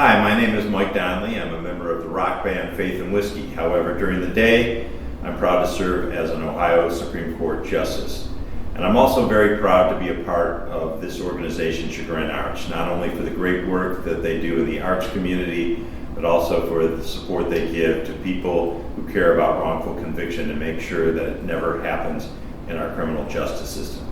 Hi, my name is Mike Donnelly. I'm a member of the rock band Faith and Whiskey. However, during the day, I'm proud to serve as an Ohio Supreme Court Justice. And I'm also very proud to be a part of this organization, Chagrin Arts, not only for the great work that they do in the arts community, but also for the support they give to people who care about wrongful conviction and make sure that it never happens in our criminal justice system.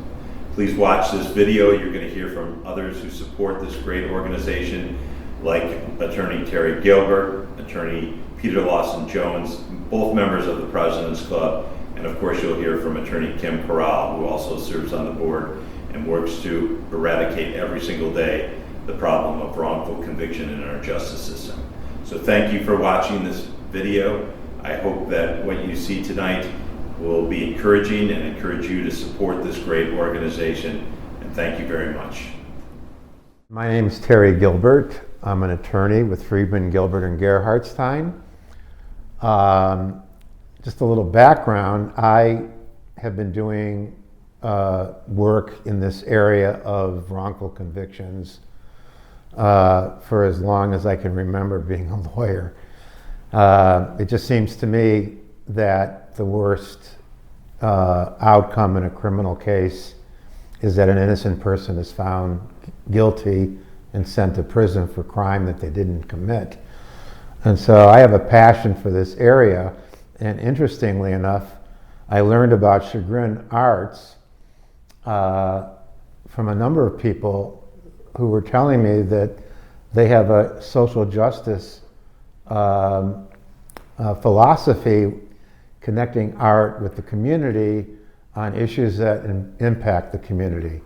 Please watch this video. You're going to hear from others who support this great organization, like Attorney Terry Gilbert, Attorney Peter Lawson Jones, both members of the President's Club, and of course you'll hear from Attorney Kim Corral, who also serves on the board and works to eradicate every single day the problem of wrongful conviction in our justice system. So thank you for watching this video. I hope that what you see tonight will be encouraging and encourage you to support this great organization. And thank you very much. My name is Terry Gilbert. I'm an attorney with Friedman, Gilbert, and Gerhardstein. Just a little background, I have been doing work in this area of wrongful convictions for as long as I can remember being a lawyer. It just seems to me that the worst outcome in a criminal case is that an innocent person is found guilty and sent to prison for crime that they didn't commit. And so I have a passion for this area, and interestingly enough, I learned about Chagrin Arts from a number of people who were telling me that they have a social justice philosophy connecting art with the community on issues that impact the community.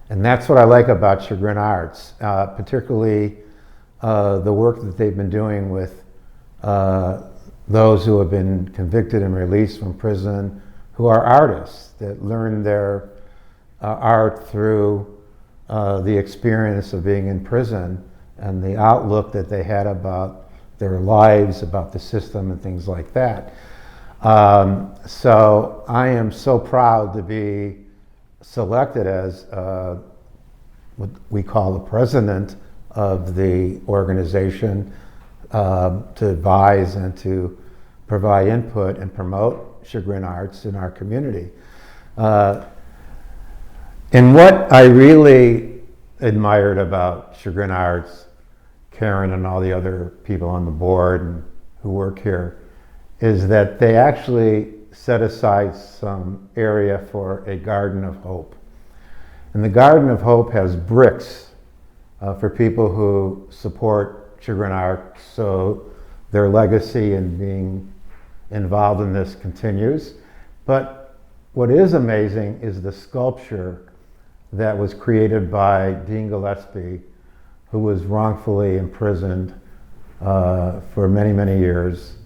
And that's what I like about Chagrin Arts, particularly the work that they've been doing with those who have been convicted and released from prison, who are artists that learn their art through the experience of being in prison and the outlook that they had about their lives, about the system and things like that. So I am so proud to be selected as what we call the president of the organization to advise and to provide input and promote Chagrin Arts in our community. And what I really admired about Chagrin Arts, Karen and all the other people on the board and who work here, is that they actually set aside some area for a Garden of Hope. And the Garden of Hope has bricks for people who support Chagrin Arts, so their legacy in being involved in this continues. But what is amazing is the sculpture that was created by Dean Gillespie, who was wrongfully imprisoned for many, many years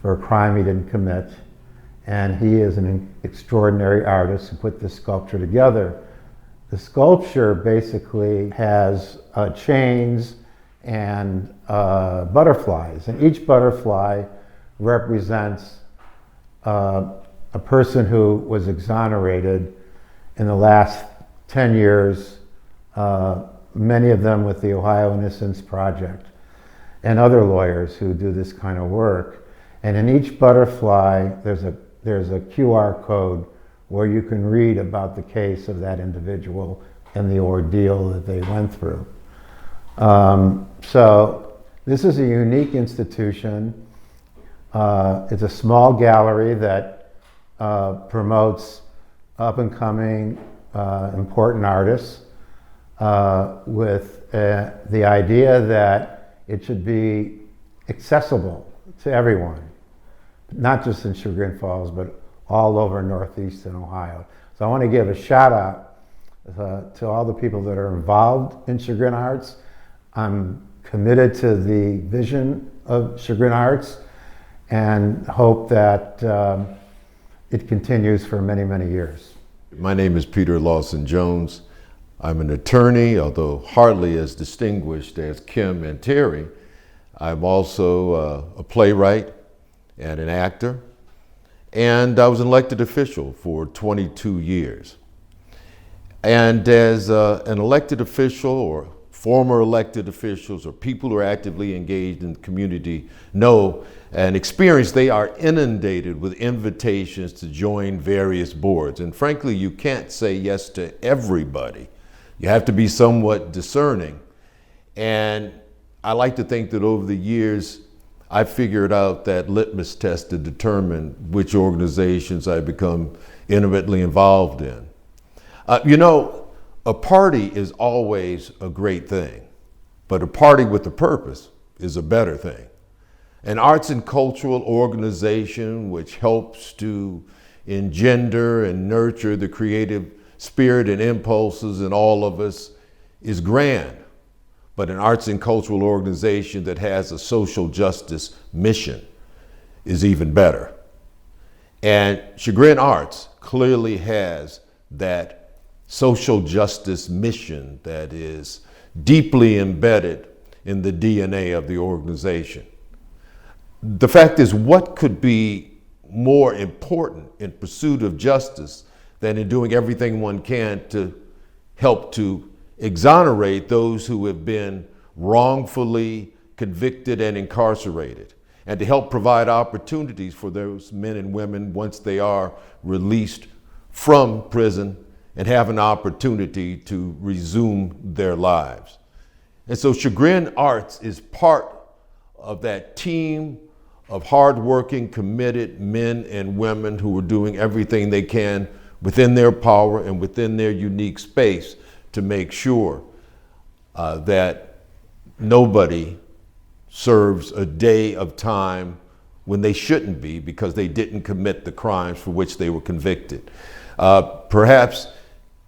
for a crime he didn't commit. And he is an extraordinary artist who put this sculpture together. The sculpture basically has chains and butterflies, and each butterfly represents a person who was exonerated in the last 10 years, many of them with the Ohio Innocence Project and other lawyers who do this kind of work. And in each butterfly, there's a QR code where you can read about the case of that individual and the ordeal that they went through. So this is a unique institution. It's a small gallery that promotes up-and-coming important artists with the idea that it should be accessible to everyone, not just in Chagrin Falls, but all over Northeastern Ohio. So I want to give a shout out to all the people that are involved in Chagrin Arts. I'm committed to the vision of Chagrin Arts and hope that it continues for many, many years. My name is Peter Lawson Jones. I'm an attorney, although hardly as distinguished as Kim and Terry. I'm also a playwright and an actor, and I was an elected official for 22 years. And as an elected official or former elected officials or people who are actively engaged in the community know and experience, they are inundated with invitations to join various boards. And frankly, you can't say yes to everybody. You have to be somewhat discerning. And I like to think that over the years, I figured out that litmus test to determine which organizations I become intimately involved in. A party is always a great thing, but a party with a purpose is a better thing. An arts and cultural organization which helps to engender and nurture the creative spirit and impulses in all of us is grand. But an arts and cultural organization that has a social justice mission is even better. And Chagrin Arts clearly has that social justice mission that is deeply embedded in the DNA of the organization. The fact is, what could be more important in pursuit of justice than in doing everything one can to help to exonerate those who have been wrongfully convicted and incarcerated, and to help provide opportunities for those men and women once they are released from prison and have an opportunity to resume their lives. And so Chagrin Arts is part of that team of hardworking, committed men and women who are doing everything they can within their power and within their unique space to make sure that nobody serves a day of time when they shouldn't be because they didn't commit the crimes for which they were convicted. Perhaps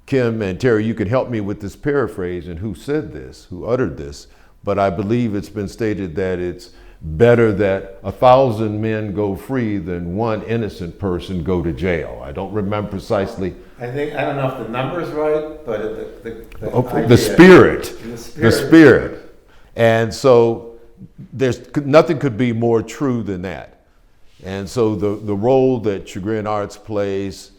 Kim and Terry, you can help me with this paraphrase and who said this, who uttered this, but I believe it's been stated that it's better that 1,000 men go free than one innocent person go to jail. I don't remember precisely. I don't know if the number's right, but The spirit. And so nothing could be more true than that. And so the role that Chagrin Arts plays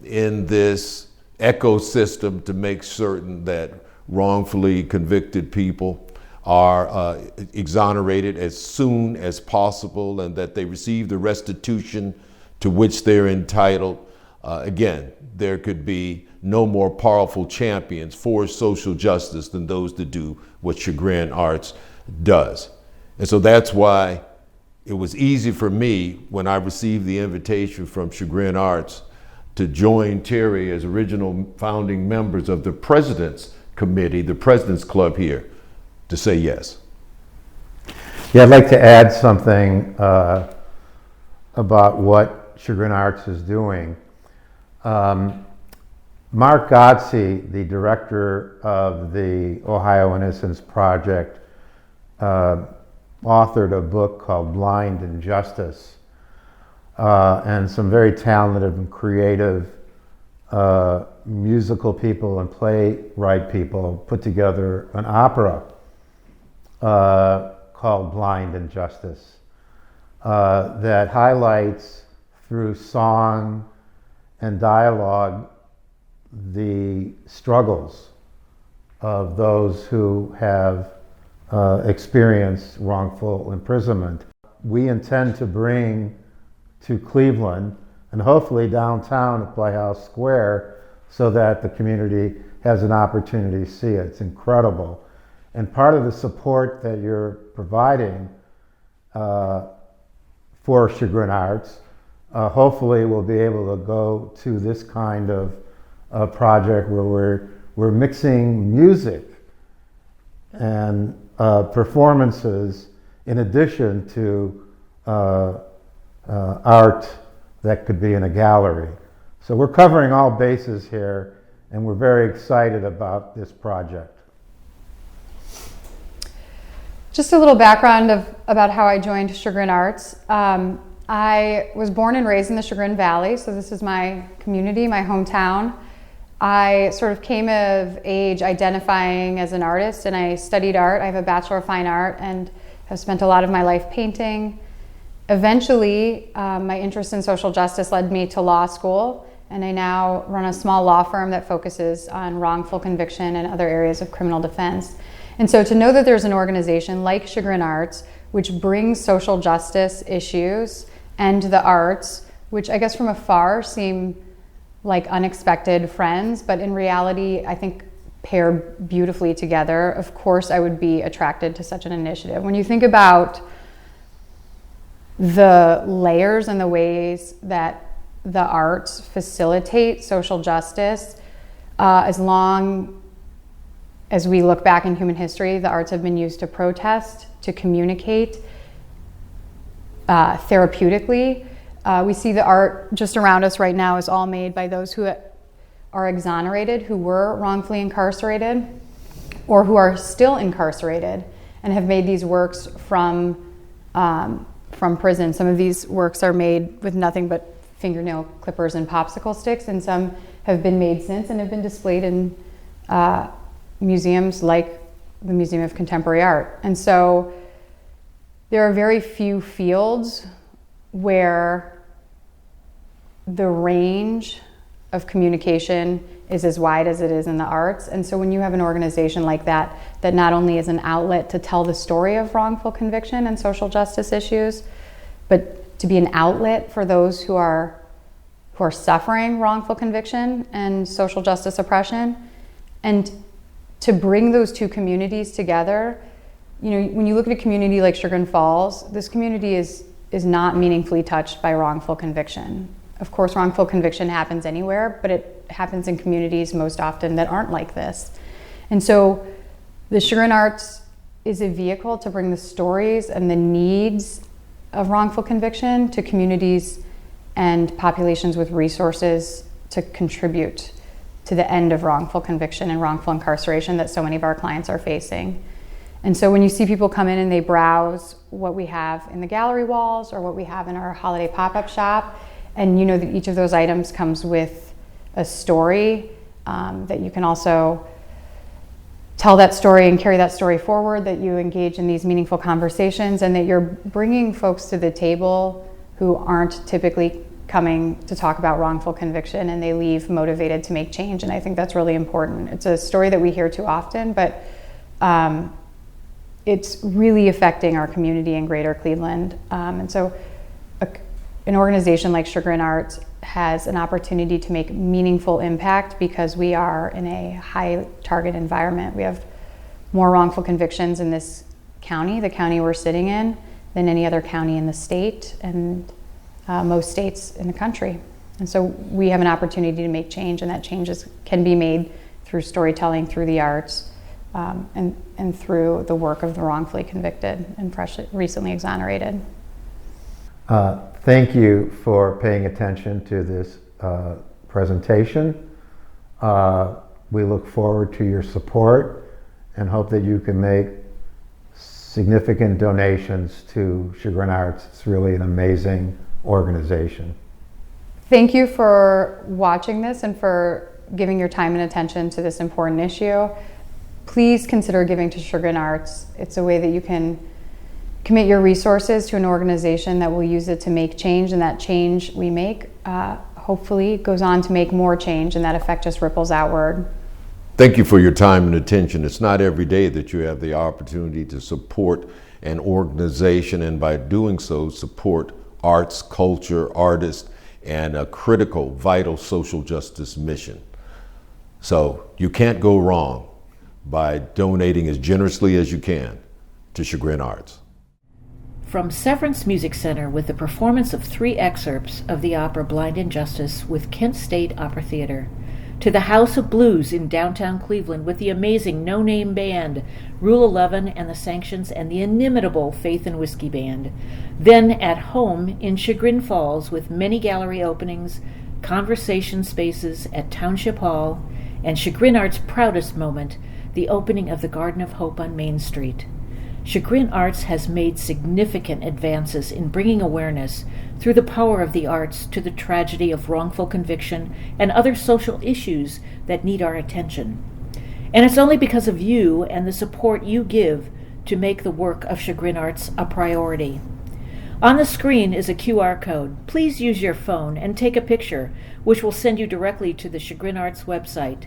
in this ecosystem to make certain that wrongfully convicted people are exonerated as soon as possible and that they receive the restitution to which they're entitled. Again, there could be no more powerful champions for social justice than those that do what Chagrin Arts does. And so that's why it was easy for me when I received the invitation from Chagrin Arts to join Terry as original founding members of the President's Committee, the President's Club here, to say yes. Yeah, I'd like to add something about what Chagrin Arts is doing. Mark Godsey, the director of the Ohio Innocence Project, authored a book called Blind Injustice. And some very talented and creative musical people and playwright people put together an opera called Blind Injustice that highlights through song and dialogue the struggles of those who have experienced wrongful imprisonment. We intend to bring to Cleveland and hopefully downtown at Playhouse Square so that the community has an opportunity to see it. It's incredible. And part of the support that you're providing for Chagrin Arts, hopefully we'll be able to go to this kind of project where we're mixing music and performances in addition to art that could be in a gallery. So we're covering all bases here, and we're very excited about this project. Just a little background about how I joined Chagrin Arts. I was born and raised in the Chagrin Valley, so this is my community, my hometown. I sort of came of age identifying as an artist, and I studied art. I have a Bachelor of Fine Art and have spent a lot of my life painting. Eventually, my interest in social justice led me to law school, and I now run a small law firm that focuses on wrongful conviction and other areas of criminal defense. And so to know that there's an organization like Chagrin Arts, which brings social justice issues and the arts, which I guess from afar seem like unexpected friends, but in reality, I think pair beautifully together. Of course, I would be attracted to such an initiative. When you think about the layers and the ways that the arts facilitate social justice, as long as we look back in human history, the arts have been used to protest, to communicate therapeutically. We see the art just around us right now is all made by those who are exonerated, who were wrongfully incarcerated, or who are still incarcerated and have made these works from prison. Some of these works are made with nothing but fingernail clippers and popsicle sticks, and some have been made since and have been displayed in museums like the Museum of Contemporary Art. And so there are very few fields where the range of communication is as wide as it is in the arts. And so when you have an organization like that, that not only is an outlet to tell the story of wrongful conviction and social justice issues, but to be an outlet for those who are suffering wrongful conviction and social justice oppression, and to bring those two communities together. You know, when you look at a community like Chagrin Falls, this community is not meaningfully touched by wrongful conviction. Of course, wrongful conviction happens anywhere, but it happens in communities most often that aren't like this. And so the Chagrin Arts is a vehicle to bring the stories and the needs of wrongful conviction to communities and populations with resources to contribute to the end of wrongful conviction and wrongful incarceration that so many of our clients are facing. And so when you see people come in and they browse what we have in the gallery walls or what we have in our holiday pop-up shop, and you know that each of those items comes with a story, that you can also tell that story and carry that story forward, that you engage in these meaningful conversations, and that you're bringing folks to the table who aren't typically coming to talk about wrongful conviction, and they leave motivated to make change. And I think that's really important. It's a story that we hear too often, but it's really affecting our community in Greater Cleveland. And so an organization like Chagrin Arts has an opportunity to make meaningful impact because we are in a high target environment. We have more wrongful convictions in this county, the county we're sitting in, than any other county in the state and most states in the country. And so we have an opportunity to make change, and that change can be made through storytelling, through the arts, and through the work of the wrongfully convicted and recently exonerated. Thank you for paying attention to this presentation. We look forward to your support and hope that you can make significant donations to Chagrin Arts. It's really an amazing organization. Thank you for watching this and for giving your time and attention to this important issue. Please consider giving to Chagrin Arts. It's a way that you can commit your resources to an organization that will use it to make change, and that change we make hopefully goes on to make more change, and that effect just ripples outward. Thank you for your time and attention. It's not every day that you have the opportunity to support an organization, and by doing so, support arts, culture, artists, and a critical, vital social justice mission. So you can't go wrong by donating as generously as you can to Chagrin Arts. From Severance Music Center with the performance of 3 excerpts of the opera Blind Injustice with Kent State Opera Theater, to the House of Blues in downtown Cleveland with the amazing No Name Band, Rule 11 and the Sanctions, and the inimitable Faith and Whiskey Band. Then at home in Chagrin Falls with many gallery openings, conversation spaces at Township Hall, and Chagrin Arts' proudest moment, the opening of the Garden of Hope on Main Street. Chagrin Arts has made significant advances in bringing awareness through the power of the arts to the tragedy of wrongful conviction and other social issues that need our attention. And it's only because of you and the support you give to make the work of Chagrin Arts a priority. On the screen is a QR code. Please use your phone and take a picture, which will send you directly to the Chagrin Arts website.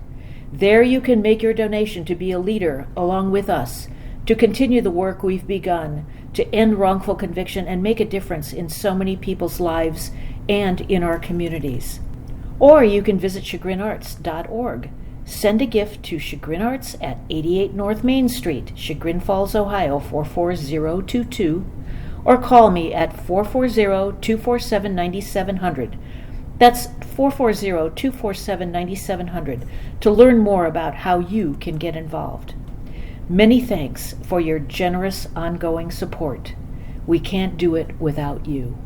There you can make your donation to be a leader along with us, to continue the work we've begun, to end wrongful conviction and make a difference in so many people's lives and in our communities. Or you can visit chagrinarts.org. Send a gift to Chagrin Arts at 88 North Main Street, Chagrin Falls, Ohio 44022, or call me at 440-247-9700. That's 440-247-9700 to learn more about how you can get involved. Many thanks for your generous ongoing support. We can't do it without you.